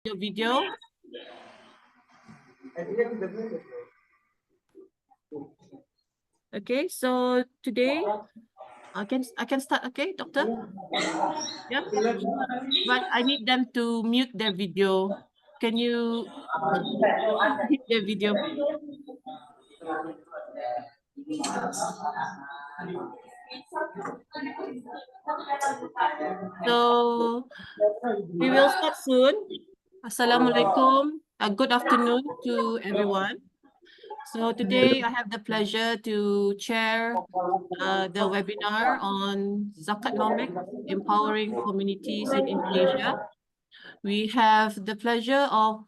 your video. Okay, so today I can start. Okay, doctor. Yeah, but I need them to mute their video. Can you mute their video? So we will start soon. Assalamualaikum. Good afternoon to everyone. So today I have the pleasure to chair the webinar on Zakatnomics, Empowering Communities in Indonesia. We have the pleasure of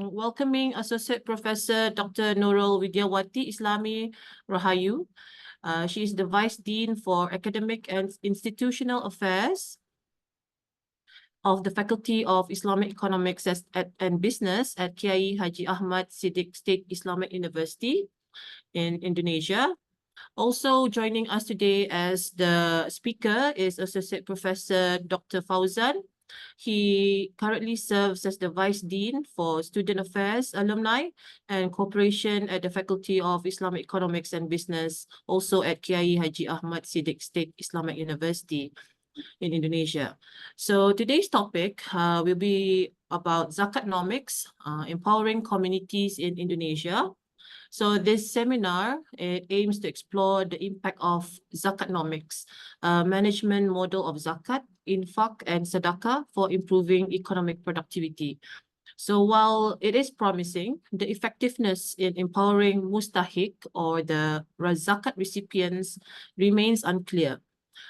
welcoming Associate Professor Dr. Nurul Widyawati Islami Rahayu. She is the Vice Dean for Academic and Institutional Affairs of the Faculty of Islamic Economics and Business at Kiai Haji Ahmad Siddiq State Islamic University in Indonesia. Also joining us today as the speaker is Associate Professor Dr. Fauzan. He currently serves as the Vice Dean for Student Affairs, Alumni, and Cooperation at the Faculty of Islamic Economics and Business, also at Kiai Haji Ahmad Siddiq State Islamic University in Indonesia. So today's topic will be about Zakatnomics, empowering communities in Indonesia. So this seminar aims to explore the impact of Zakatnomics, management model of zakat, infak, and sedekah for improving economic productivity. So while it is promising, the effectiveness in empowering mustahiq or the zakat recipients remains unclear.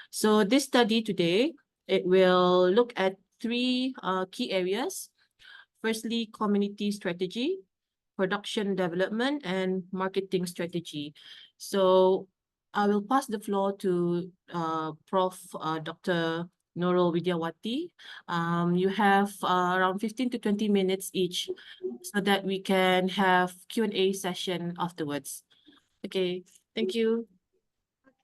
So this study today, it will look at three key areas. Firstly, community strategy, production development, and marketing strategy. So I will pass the floor to Prof. Dr. Nurul Widyawati. You have around 15 to 20 minutes each so that we can have Q&A session afterwards. Okay, thank you.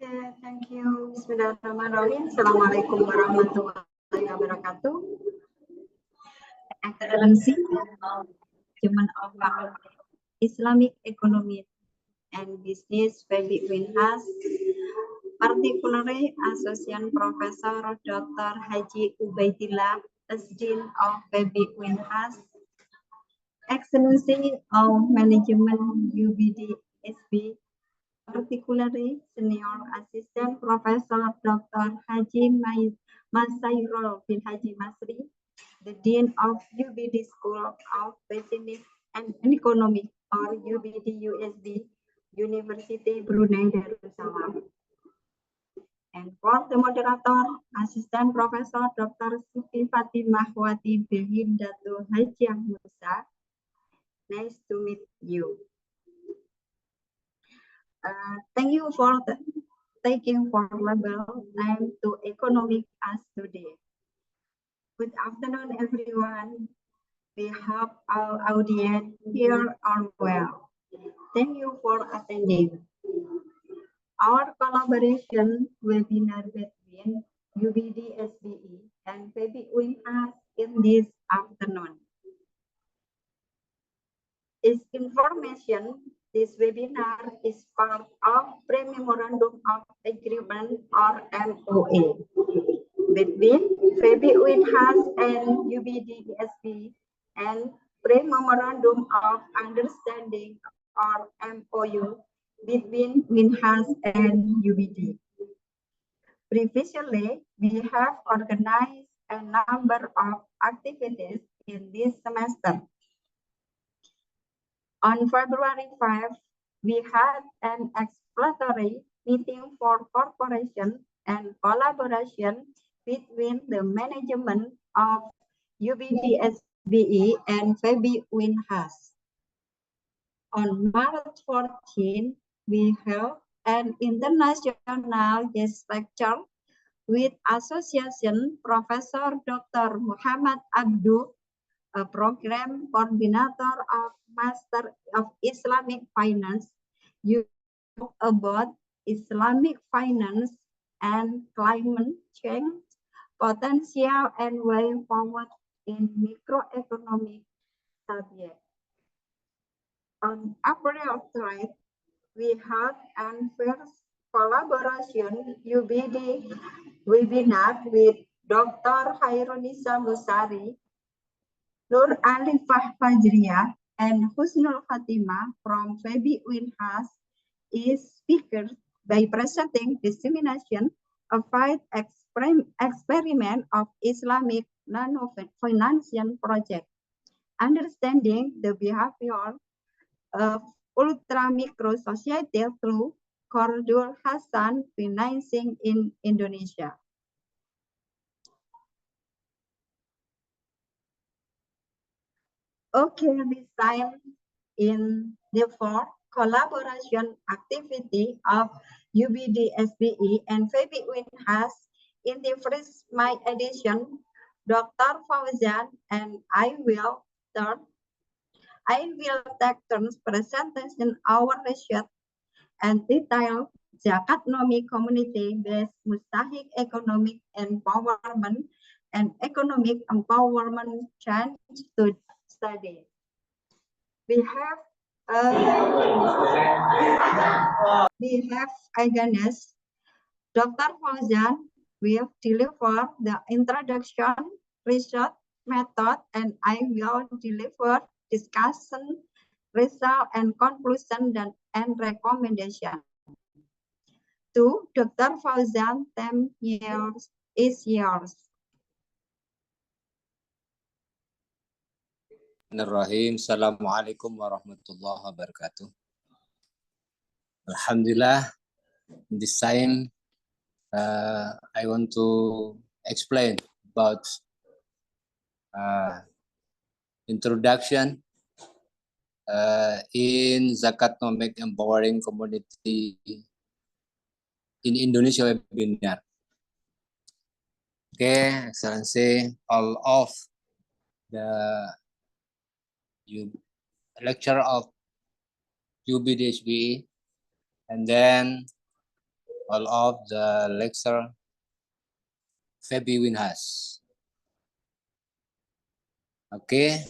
Okay, thank you. Bismillahirrahmanirrahim. Assalamualaikum warahmatullahi wabarakatuh. Excellency, Chairman of Islamic Economy and Business, Febi Winhas, particularly Associate Professor Dr. Haji Ubaidillah, Dean of Febi Winhas, Excellency of Management UBD-SB, particularly Senior Assistant Professor Dr. Haji Masairul bin Haji Masri, the Dean of UBD School of Business and Economics or UBD-USD, University Brunei Darussalam. And for the moderator, Assistant Professor Dr. Siti Fatimah Wati Behindatu Hajiah Musa. Nice to meet you. Thank you for taking valuable time to economic us today. Good afternoon, everyone. We hope our audience here are well. Thank you for attending. Our collaboration webinar between UBD-SBE and Febi Winhas in this afternoon. This information, this webinar is part of Pre-Memorandum of Agreement or MOA between Febi Winhas and UBD-SB and Pre-Memorandum of Understanding or MOU between Winhas and UBD. Previously, we have organized a number of activities in this semester. On February 5, we had an exploratory meeting for cooperation and collaboration between the management of UBD-SBE and Febi Winhas. On March 14, we held an international guest lecture with Association Professor Dr. Muhammad Abdu, a program coordinator of Master of Islamic Finance, you talk about Islamic finance and climate change, potential and way forward in microeconomic subjects. On April 3rd, we had an first collaboration UBD webinar with Dr. Hairunisa Musari, Nur Alifah Fajriah, and Husnul Khatimah from Febi Winhas is speakers by presenting dissemination of five experiment of Islamic nano-financial project, understanding the behavior of ultra-micro society through Khordul Hasan financing in Indonesia. Okay, this time in the fourth collaboration activity of UBD SBE and Febi Winhas in the first May edition, Dr. Fauzan and I will take turns presentation our research and detail Zakatnomi community-based Mustahik economic empowerment and economic empowerment change to study. We have against Dr. Fauzan will deliver the introduction, research method, and I will deliver discussion, result, and conclusion and recommendation. To Dr. Fauzan, 10 years is yours. Bismillahirrahmanirrahim. Assalamualaikum warahmatullahi wabarakatuh. Alhamdulillah, this time I want to explain about introduction in Zakatnomic Empowering Community in Indonesia webinar. Okay, Excellency, all of the lecture of UBDHB, and then all of the lecture Febi Winhas. Okay,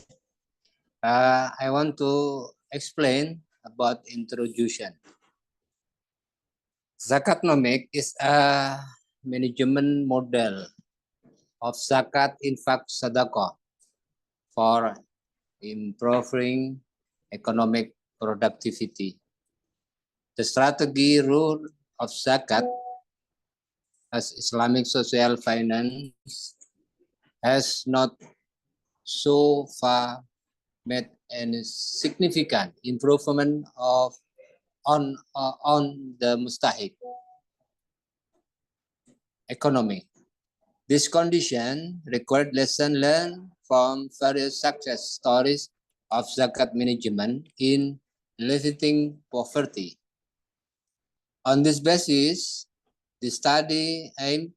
I want to explain about introduction. Zakatnomic is a management model of zakat infak sadaqah for improving economic productivity. The strategy rule of zakat as Islamic social finance has not so far made any significant improvement on the mustahik economy. This condition required lesson learned from various success stories of zakat management in alleviating poverty. On this basis, the study aimed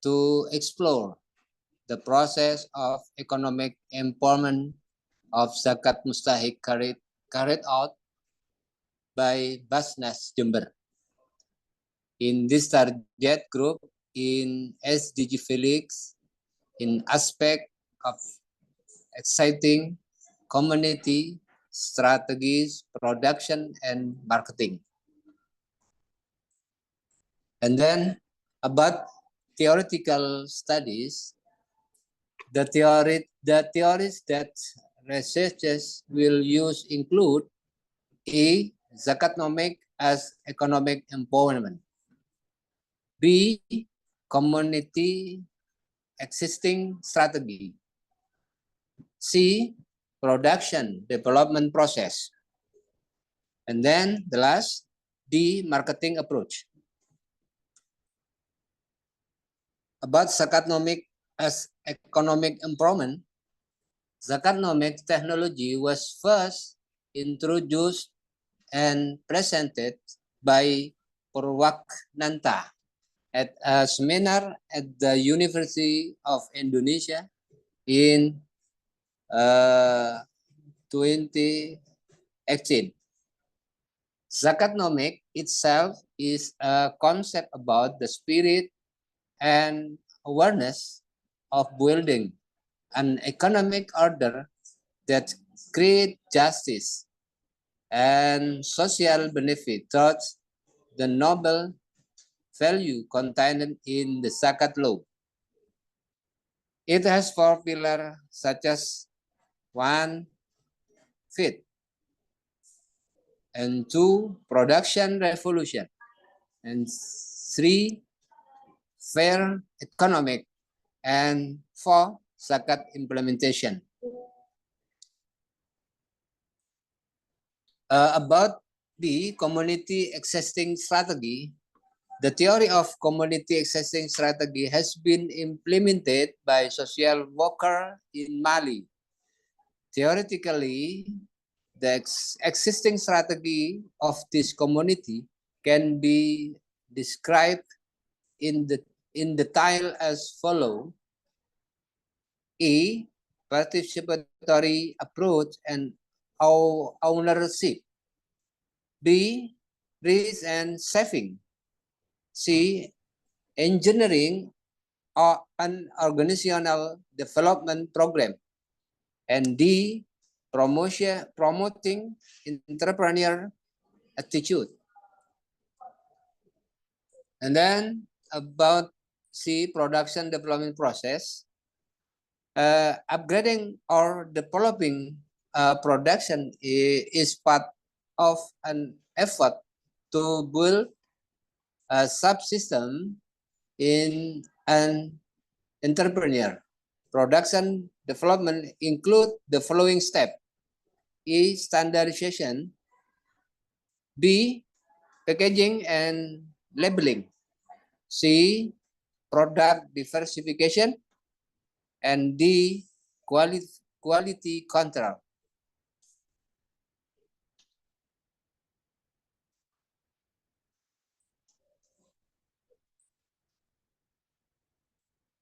to explore the process of economic empowerment of zakat mustahik carried out by Basnas Jember. In this target group, in SDG Felix, in aspect of exciting community strategies, production, and marketing. And then about theoretical studies, the theories that researchers will use include A, Zakatnomic as economic empowerment. B, community existing strategy. C, production development process. And then the last, D, marketing approach. About Zakatnomic as economic empowerment, Zakatnomic technology was first introduced and presented by Purwakananta at a seminar at the University of Indonesia in 2018. Zakatnomic itself is a concept about the spirit and awareness of building an economic order that creates justice and social benefit towards the noble value contained in the Zakat law. It has 4 pillars such as 1, faith, and 2, production revolution, and 3, fair economic, and 4, Zakat implementation. About the community existing strategy, the theory of community existing strategy has been implemented by social workers in Mali. Theoretically, the existing strategy of this community can be described in the tile as follow: A, participatory approach and ownership. B, risk and saving. C, engineering or an organizational development program. And D, promoting entrepreneur attitude. And then about C, production development process. Upgrading or developing production is part of an effort to build a subsystem in an entrepreneur. Production development include the following step: E, standardization. B, packaging and labeling. C, product diversification. And D, quality control.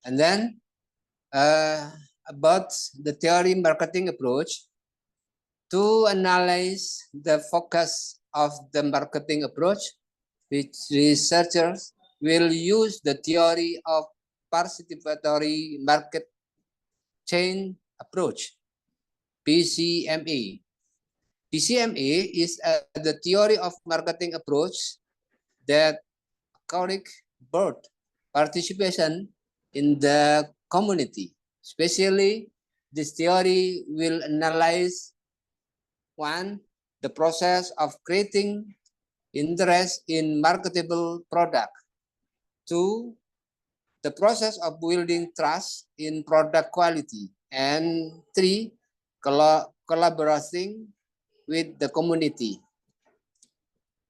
And then about the theory marketing approach, to analyze the focus of the marketing approach, which researchers will use the theory of participatory market chain approach, PCMA. PCMA is the theory of marketing approach that encourages broad participation in the community. Especially, this theory will analyze 1, the process of creating interest in marketable product. 2, the process of building trust in product quality. And 3, collaborating with the community.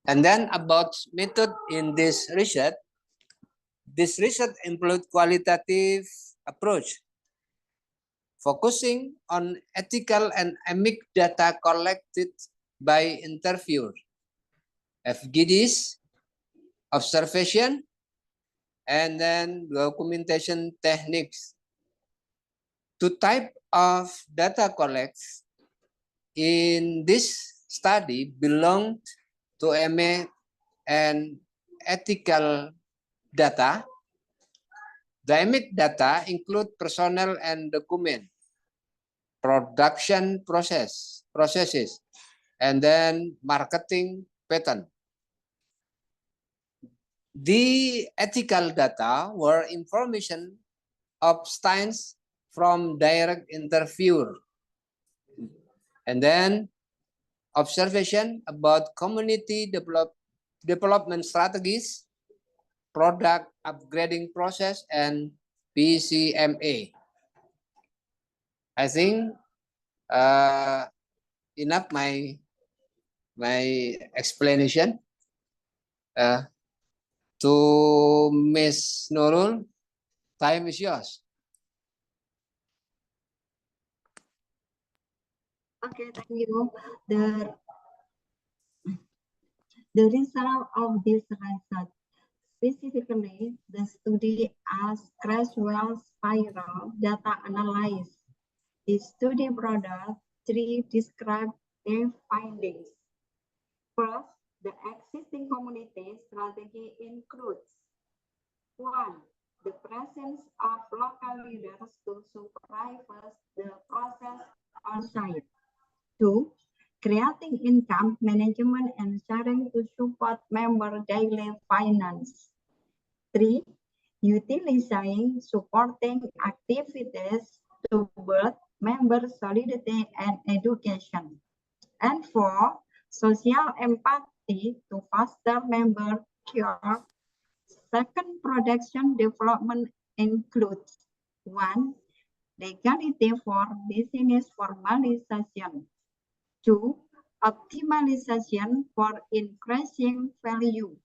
And then about method in this research includes qualitative approach, focusing on ethical and emic data collected by interviewers, FGDs, observation, and then documentation techniques. 2 types of data collects in this study belong to emic and ethical data. The emic data include personnel and document, production processes, and then marketing pattern. The ethical data were information obtained from direct interview. And then observation about community development strategies, product upgrading process, and PCMA. I think enough my explanation. To Miss Nurul, time is yours. Okay, thank you. The result of this research, specifically the study as Creswell spiral data analysis, the study product 3 described their findings. First, the existing community strategy includes 1. the presence of local leaders to supervise the process on site. 2. Creating income management and sharing to support member daily finance. 3. Utilizing supporting activities to build member solidity and education. And 4. Social empathy to foster member care. Second, production development includes 1. Legality for business formalization. 2. Optimization for increasing value.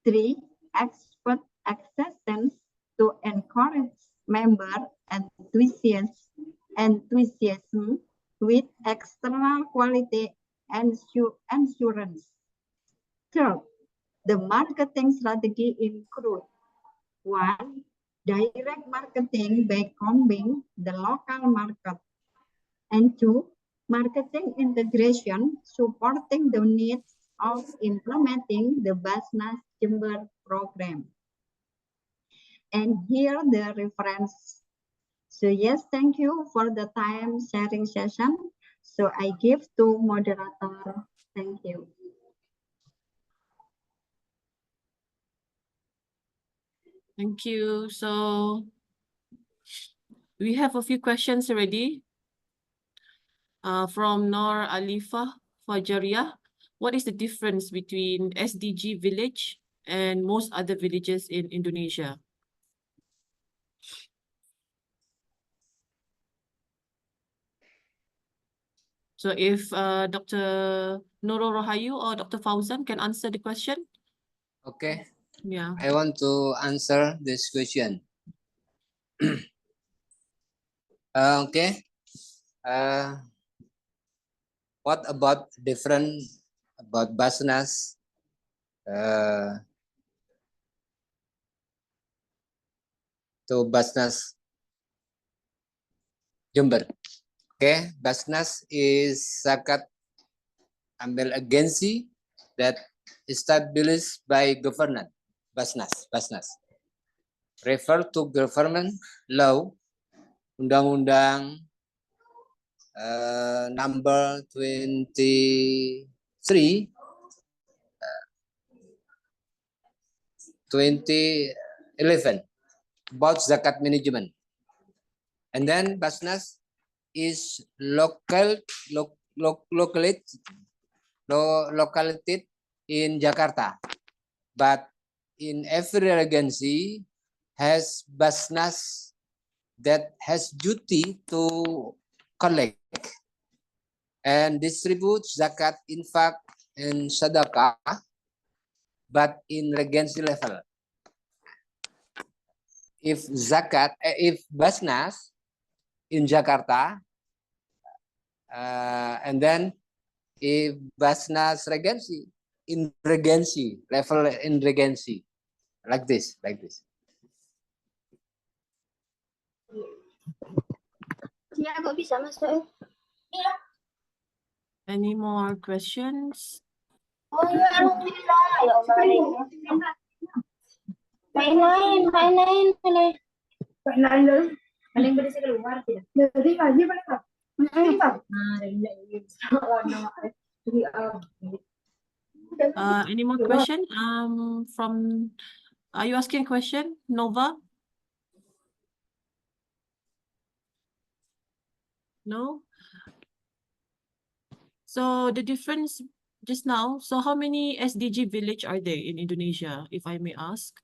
3. Expert assistance to encourage member enthusiasm with external quality and assurance. Third, the marketing strategy includes 1. Direct marketing by combing the local market. And 2. Marketing integration supporting the needs of implementing the Basnas Jember program. And here the reference. So yes, thank you for the time sharing session. So I give to moderator. Thank you. Thank you. So we have a few questions already. From Nor Alifa Fajaria. What is the difference between SDG village and most other villages in Indonesia? So if Dr. Nurul Rahayu or Dr. Fauzan can answer the question. Okay, Yeah. I want to answer this question. Okay. What about different about Basnas to Basnas Jember? Okay, Basnas is zakat amil agency that established by government. Basnas refer to government law Undang-Undang number 23 2011 about zakat management. And then Basnas is located in Jakarta, but in every agency has Basnas that has duty to collect and distribute zakat, infak, and sadaqah, but in regency level. If zakat, if Basnas in Jakarta, and then if Basnas regency in regency level, in regency, like this. Any more questions? Any more question? From, are you asking a question, Nova? No? So the difference just now, so how many SDG village are there in Indonesia, if I may ask?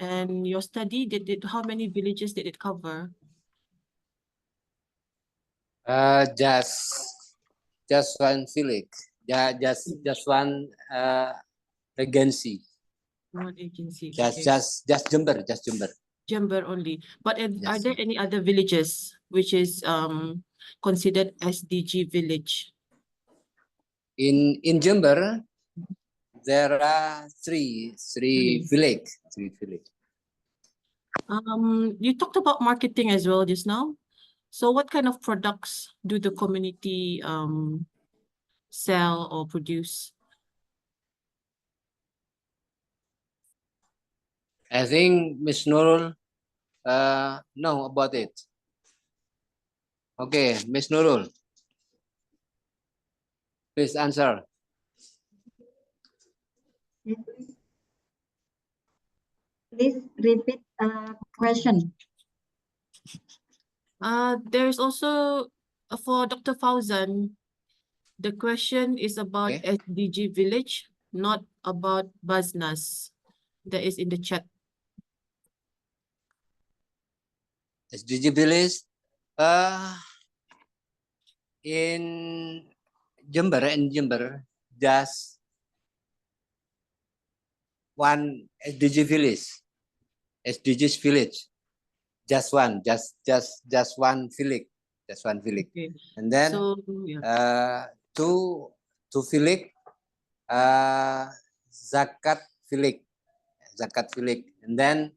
And your study, how many villages did it cover? Just one village. Just one regency. One agency. Just Jember. Jember only. But are Yes. there any other villages which is considered SDG village? In Jember, there are three village. You talked about marketing as well just now. So what kind of products do the community sell or produce? I think Miss Nurul know about it. Okay, Miss Nurul, please answer. Please repeat question. There's also for Dr. Fauzan, the question is about Okay. SDG Village, not about Basnas. That is in the chat. SDG Village in Jember, just one SDG village, SDGs village, just one village, Okay. and then So yeah. two village, zakat village, and then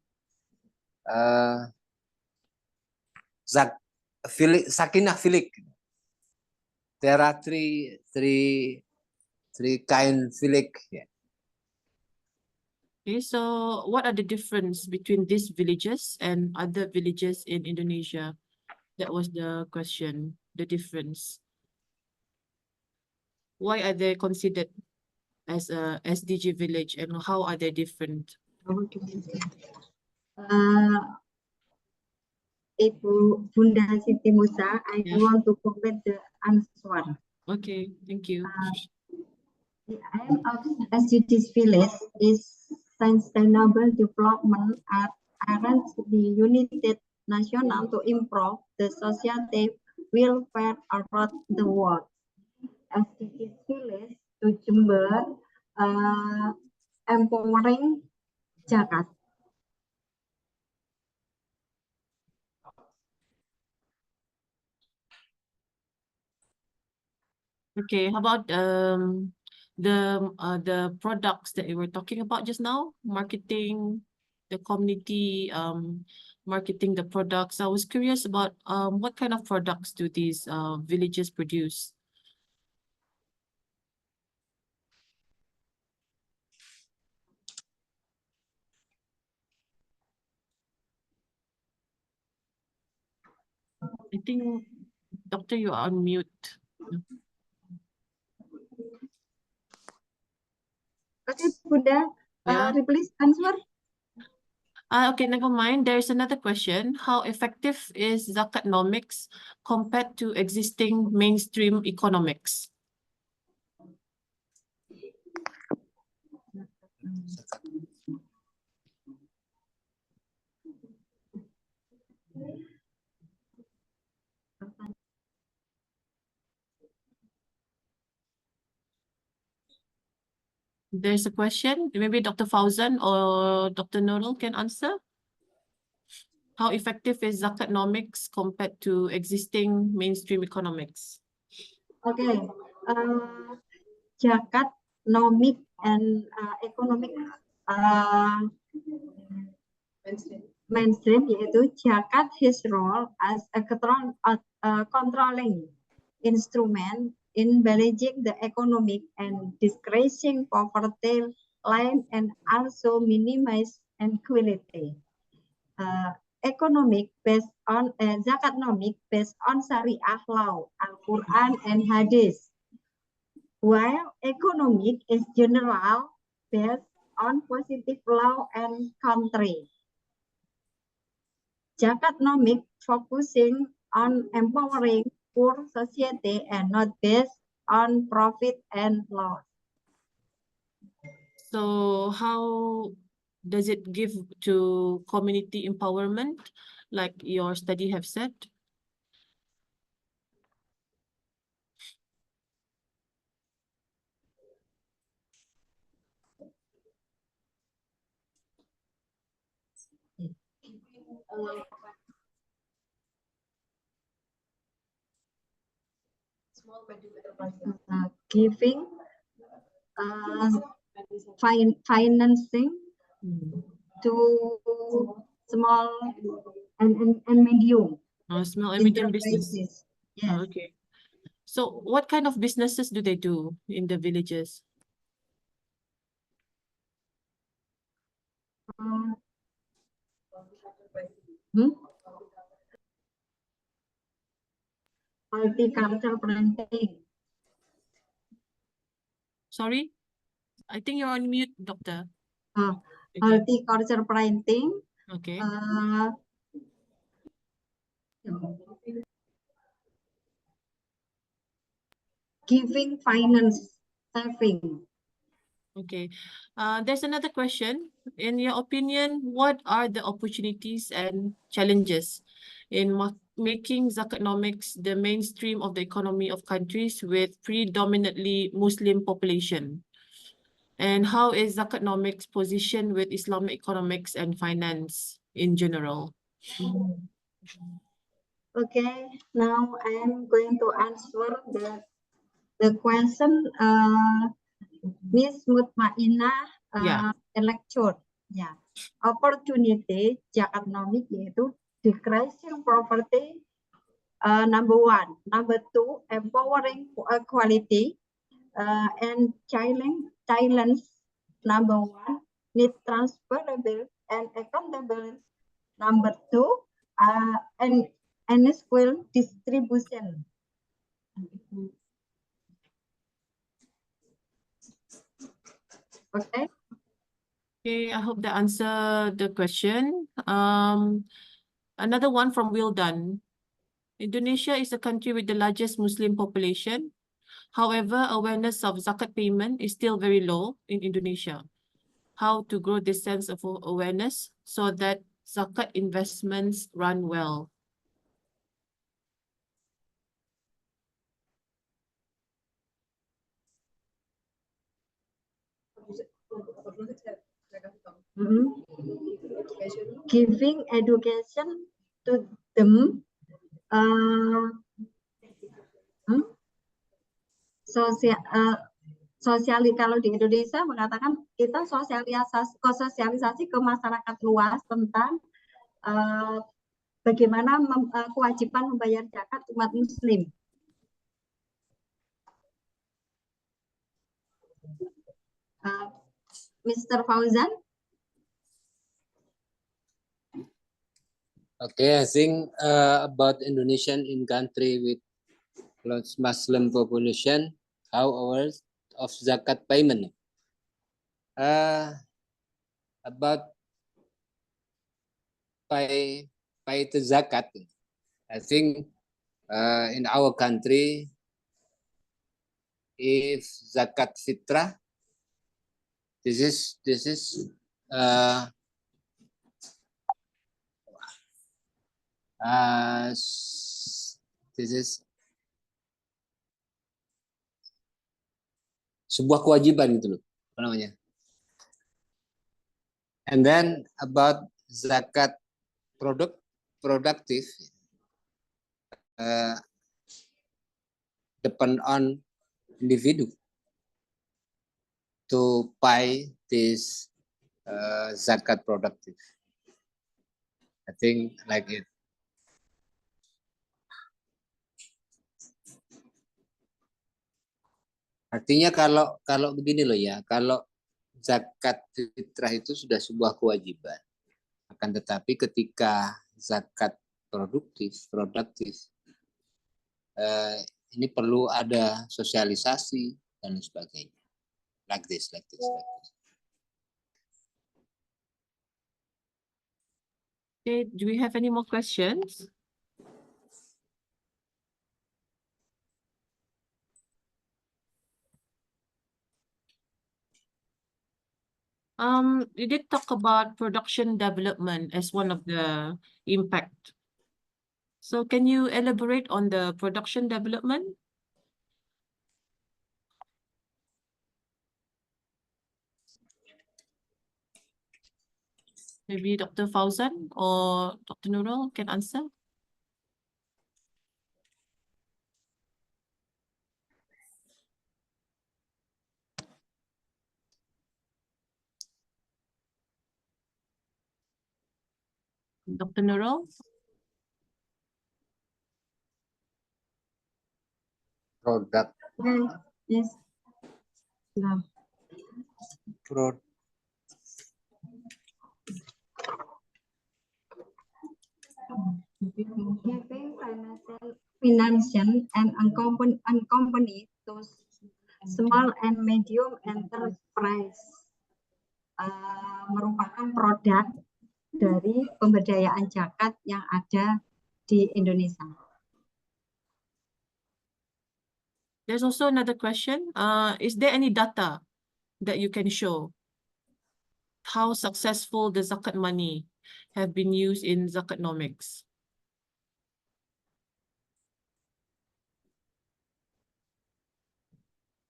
Sakinah village. There are three kind village. Yeah. Okay, so what are the difference between these villages and other villages in Indonesia? That was the question, the difference. Why are they considered as a SDG village and how are they different? Ibu Bunda Siti Musa, I Yeah. want to complete the answer. Okay, thank you. The aim of SDGs village is sustainable development around the United Nations to improve the society welfare around the world. SDGs village to Jember, empowering Jakarta. Okay, how about the products that you were talking about just now, marketing, the community marketing the products. I was curious about what kind of products do these villages produce? I think, Doctor, you are on mute. Okay, Bunda, Yeah. please answer. Okay, never mind. There's another question. How effective is Zakatnomics compared to existing mainstream economics? There's a question. Maybe Dr. Fauzan or Dr. Nurul can answer. How effective is Zakatnomics compared to existing mainstream economics? Okay, Zakatnomic and economic mainstream yaitu zakat his role as a controlling instrument in managing the economic and decreasing poverty line and also minimize inequality. Economic based on Zakatnomic based on Sharia law, Al-Quran and Hadith, while economic is general based on positive law and country. Zakatnomic focusing on empowering poor society and not based on profit and loss. So how does it give to community empowerment, like your study have said? Giving financing to small and medium Small and medium business. enterprises. Yes. Okay. So what kind of businesses do they do in the villages? Horticulture planting. Sorry, I think you're on mute, doctor. Oh, Okay. horticulture planting. Okay. Giving finance saving. Okay. There's another question. In your opinion, what are the opportunities and challenges in making Zakanomics the mainstream of the economy of countries with predominantly Muslim population? And how is Zakanomics positioned with Islamic economics and finance in general? Okay, now I am going to answer the question Miss Mutmainah Yeah. lecture. Yeah. Opportunity Zakanomics yaitu decreasing poverty number 1. Number 2, empowering equality and challenge number 1, need transferable and accountable. Number 2, and unequal distribution. Okay. Okay, I hope that answered the question. Another one from Will Dunn. Indonesia is a country with the largest Muslim population. However, awareness of zakat payment is still very low in Indonesia. How to grow this sense of awareness so that zakat investments run well? Giving education to them, kalau di Indonesia mengatakan kita sosialisasi ke masyarakat luas tentang bagaimana kewajiban membayar zakat umat Muslim. Mr. Fauzan. Okay, I think about Indonesian in country with large Muslim population, how aware of zakat payment? About pay the zakat, I think in our country, if zakat fitrah, this is sebuah kewajiban gitu loh, apa namanya. And then about zakat productive, depend on individu to pay this zakat productive. I think like it. Artinya kalau begini loh ya, kalau zakat fitrah itu sudah sebuah kewajiban. Akan tetapi ketika zakat produktif, ini perlu ada sosialisasi dan sebagainya. Like this. Okay, do we have any more questions? You did talk about production development as one of the impact. So can you elaborate on the production development? Maybe Dr. Fauzan or Dr. Nurul can answer. Dr. Nurul? Product. Yes. No. Giving financial and accompanied to small and medium enterprise merupakan produk dari pemberdayaan zakat yang ada di Indonesia. There's also another question. Is there any data that you can show how successful the zakat money have been used in Zakatnomics?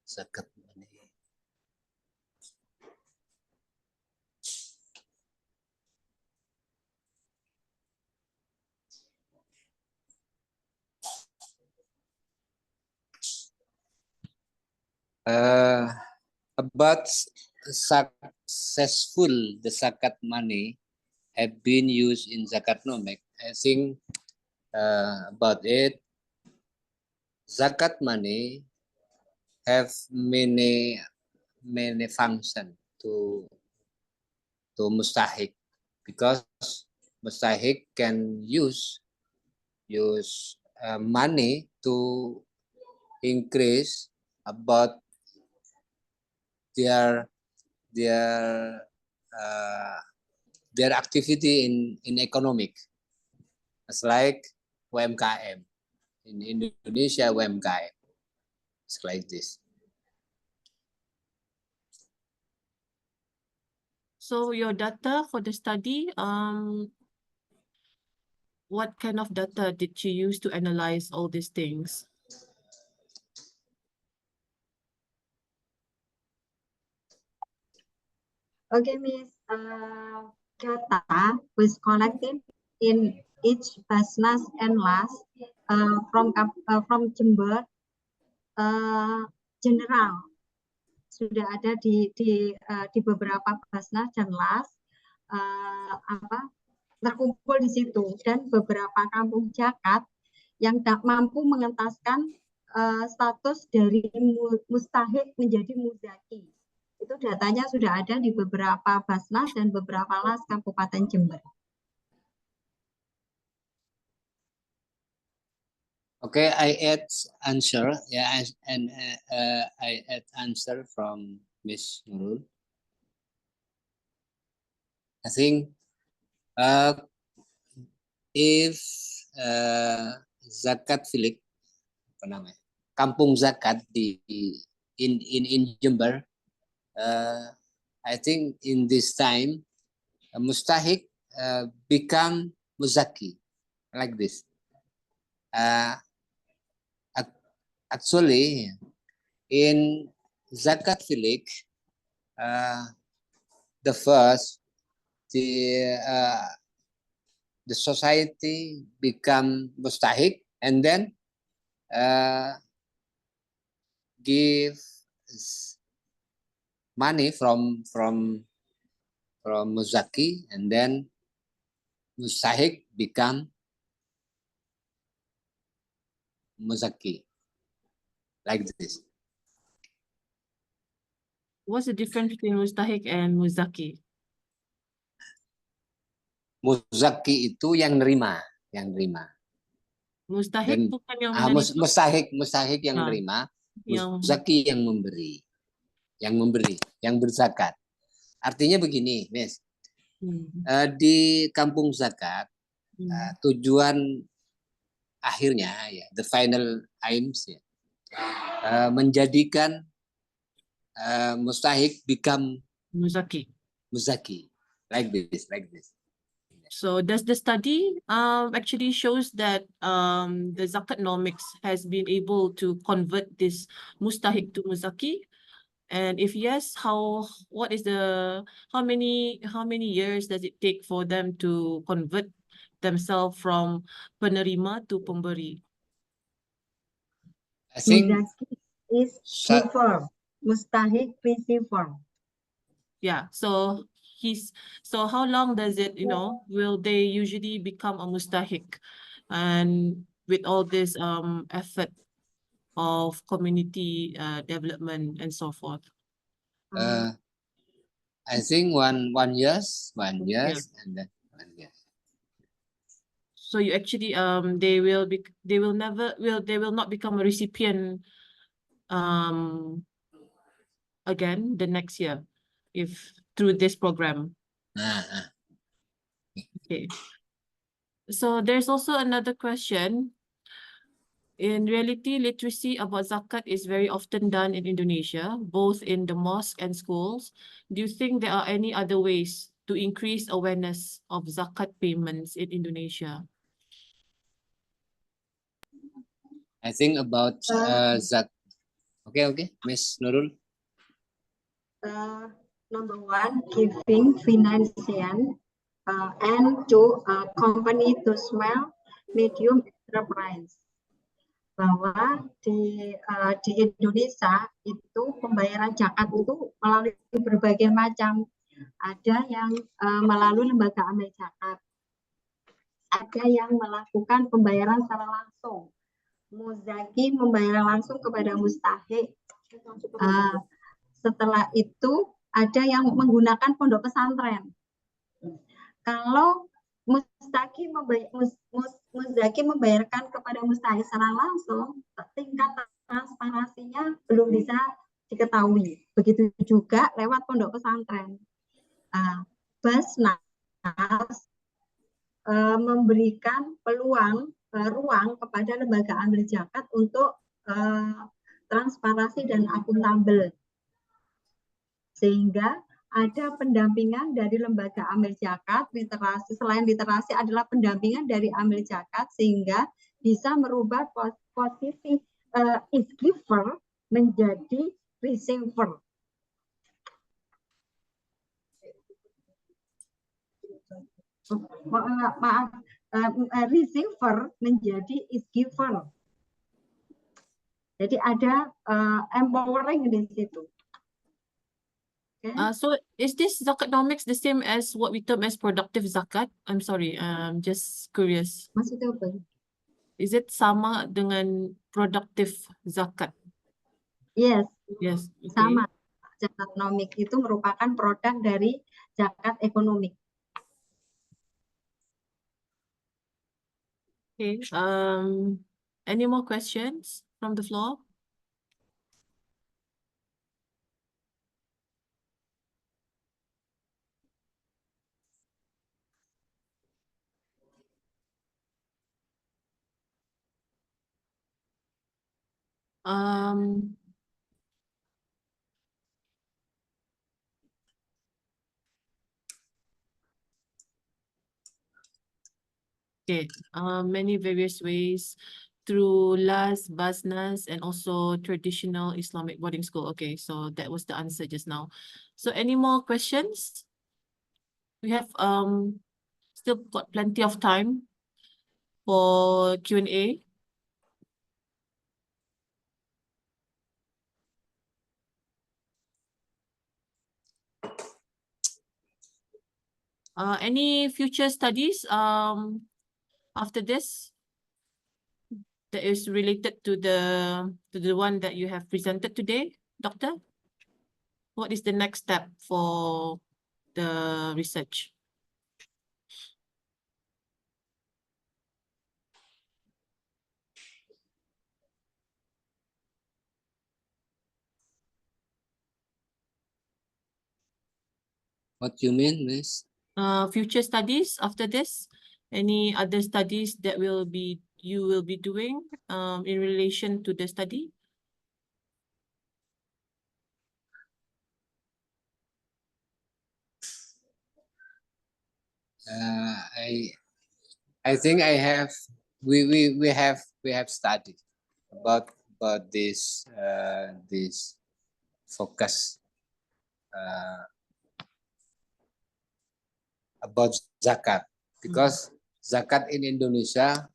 Zakat money. About successful the zakat money have been used in Zakatnomics. I think about it, zakat money have many function to mustahik, because mustahik can use money to increase about their activity in economic. It's like UMKM in Indonesia. UMKM, it's like this. So your data for the study, what kind of data did you use to analyze all these things? Okay, Miss. Data was collected in each Basnas and LAS from Jember general. Sudah ada di beberapa Basnas dan LAS terkumpul di situ, dan beberapa kampung zakat yang tak mampu mengentaskan status dari mustahik menjadi muzaki. Itu datanya sudah ada di beberapa Basnas dan beberapa LAS Kabupaten Jember. Okay, I add answer. Yeah, I add answer from Miss Nurul. I think if zakat filik, apa namanya, kampung zakat in Jember, I think in this time mustahik become muzaki, like this. Actually, in zakat filik, the first the society become mustahik, and then give money from muzaki, and then mustahik become muzaki, like this. What's the difference between mustahik and muzaki? Muzaki itu yang nerima, Mustahik Dan bukan yang menerima. mustahik yang nerima, yang muzaki yang memberi, yang berzakat. Artinya begini, Miss. Di kampung zakat, tujuan akhirnya, ya, the final aims, ya, menjadikan mustahik become muzaki. Like this. So does the study actually shows that the Zakatnomics has been able to convert this mustahik to muzaki? And if yes, how many years does it take for them to convert themselves from penerima to pemberi? I think muzaki is receiver, mustahik receiver. Yeah, so how long does it, will they usually become a mustahik, and with all this effort of community development and so forth? I think one year, and then 1 year. So you actually they will not become a recipient again the next year if through this program. Okay. So there's also another question. In reality, literacy about zakat is very often done in Indonesia, both in the mosque and schools. Do you think there are any other ways to increase awareness of zakat payments in Indonesia? I think about Zak. Okay, Miss Nurul. Number one, giving financial and to company to small, medium enterprise. Bahwa di Indonesia itu pembayaran zakat itu melalui berbagai macam. Ada yang melalui lembaga amil zakat, ada yang melakukan pembayaran secara langsung. Muzaki membayar langsung kepada mustahik. Setelah itu ada yang menggunakan pondok pesantren. Kalau Muzaki membayarkan kepada mustahik secara langsung, tingkat transparansinya belum bisa diketahui. Begitu juga lewat pondok pesantren. Basnas memberikan ruang kepada lembaga amil zakat untuk transparansi dan akuntabel, sehingga ada pendampingan dari lembaga amil zakat. Literasi, selain literasi adalah pendampingan dari amil zakat, sehingga bisa merubah posisi is giver menjadi receiver. Maaf, receiver menjadi is giver. Jadi ada empowering di situ. Okay. So is this zakatonomics the same as what we term as productive zakat? I'm sorry, just curious. Maksudnya apa? Is it sama dengan productive zakat? Yes. Yes. Okay. Sama. Zakatonomics itu merupakan produk dari zakat ekonomi. Okay. Any more questions from the floor? Okay, many various ways through LAS, Basnas, and also traditional Islamic boarding school. Okay, so that was the answer just now. So any more questions? We have still got plenty of time for Q&A. Any future studies after this that is related to the one that you have presented today, Doctor? What is the next step for the research? What you mean, Miss? Future studies after this? Any other studies that you will be doing in relation to the study? I think we have studied about this focus about zakat, because zakat in Indonesia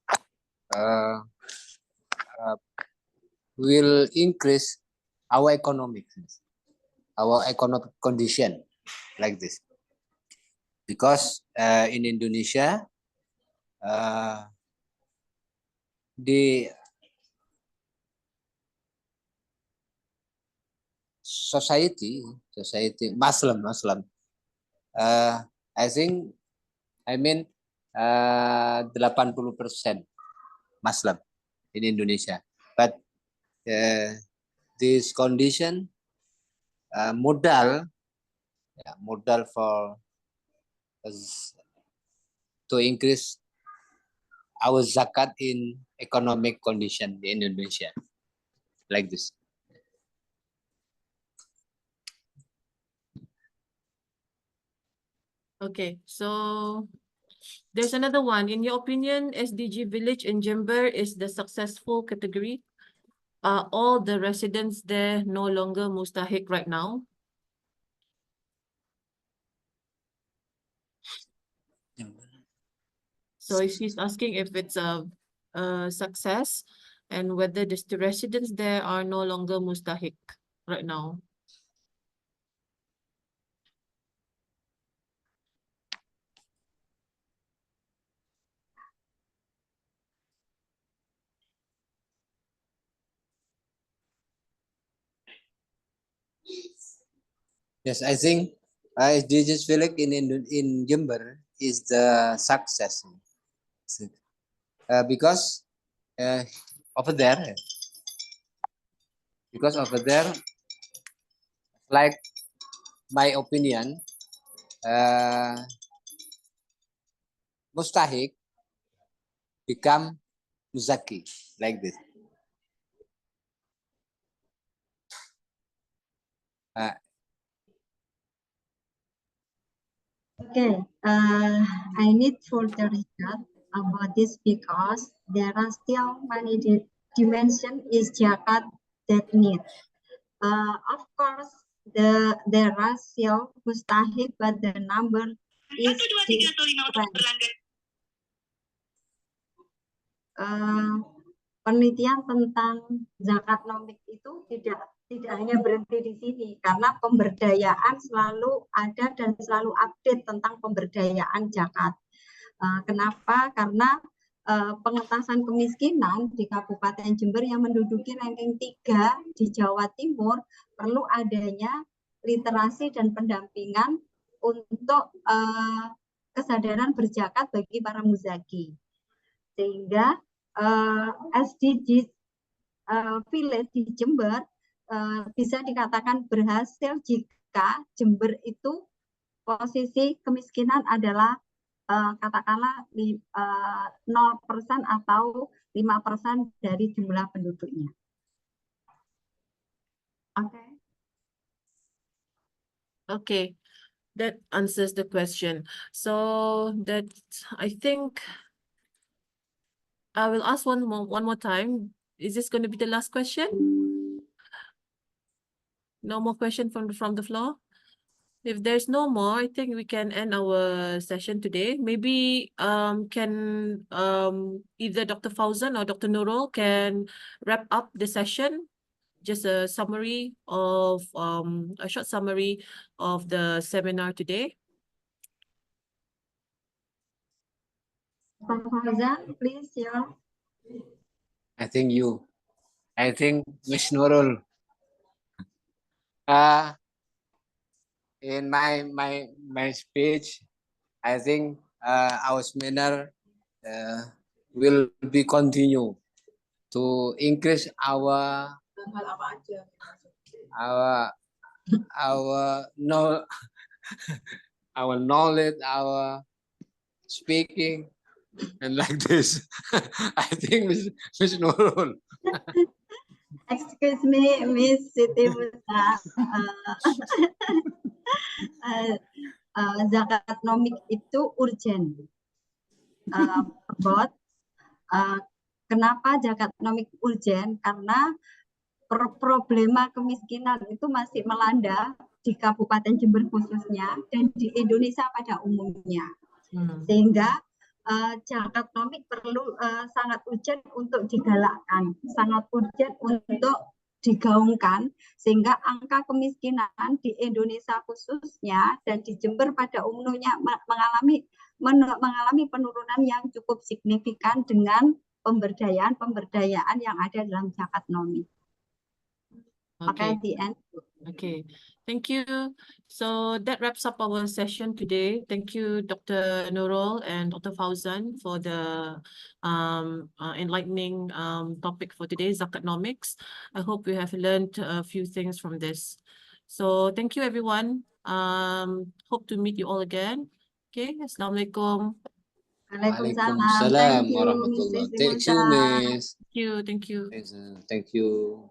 will increase our economic condition like this, because in Indonesia the society Muslim I mean 80% Muslim in Indonesia. But this condition modal for us to increase our zakat in economic condition in Indonesia, like this. Okay, so there's another one. In your opinion, SDG Village in Jember is the successful category? Are all the residents there no longer mustahik right now? So if she's asking if it's a success and whether the residents there are no longer mustahik right now. Yes, I think SDGs Village in Jember is the success. Because over there, like my opinion, mustahik become muzaki, like this. Okay, I need further research about this because there are still many dimensions is zakat that need. Of course, there are still mustahik, but the number is different. Penelitian tentang zakat nomik itu tidak hanya berhenti di sini, karena pemberdayaan selalu ada dan selalu update tentang pemberdayaan zakat. Kenapa? Karena pengentasan kemiskinan di Kabupaten Jember yang menduduki ranking 3 di Jawa Timur perlu adanya literasi dan pendampingan untuk kesadaran berzakat bagi para muzaki. Sehingga SDGs Village di Jember bisa dikatakan berhasil jika Jember itu posisi kemiskinan adalah katakanlah 0% atau 5% dari jumlah penduduknya. Oke. Okay, that answers the question. So that I think I will ask one more time. Is this going to be the last question? No more question from the floor? If there's no more, I think we can end our session today. Maybe can either Dr. Fauzan or Dr. Nurul can wrap up the session. Just a summary of a short summary of the seminar today. Dr. Fauzan, please, I think Ms. Nurul. In my speech, I think our seminar will be continue to increase our knowledge, our speaking, and like this. I think Ms. Nurul. Excuse me, Miss Siti Musa. Zakat nomik itu urgent. Kenapa zakat nomik urgent? Karena problema kemiskinan itu masih melanda di Kabupaten Jember khususnya dan di Indonesia pada umumnya. Sehingga zakat nomik perlu sangat urgent untuk digalakkan, sangat urgent untuk digaungkan, sehingga angka kemiskinan di Indonesia khususnya dan di Jember pada umumnya mengalami penurunan yang cukup signifikan dengan pemberdayaan yang ada dalam zakat nomik. Okay. The end. Okay, thank you. So that wraps up our session today. Thank you, Dr. Nurul and Dr. Fauzan, for the enlightening topic for today, Zakatnomics. I hope we have learned a few things from this. So thank you, everyone. Hope to meet you all again. Okay, Assalamualaikum. Waalaikumsalam. Waalaikumsalam Thank you, warahmatullahi. Mrs. Thank you, Simultan. Miss. Thank you. Thank you.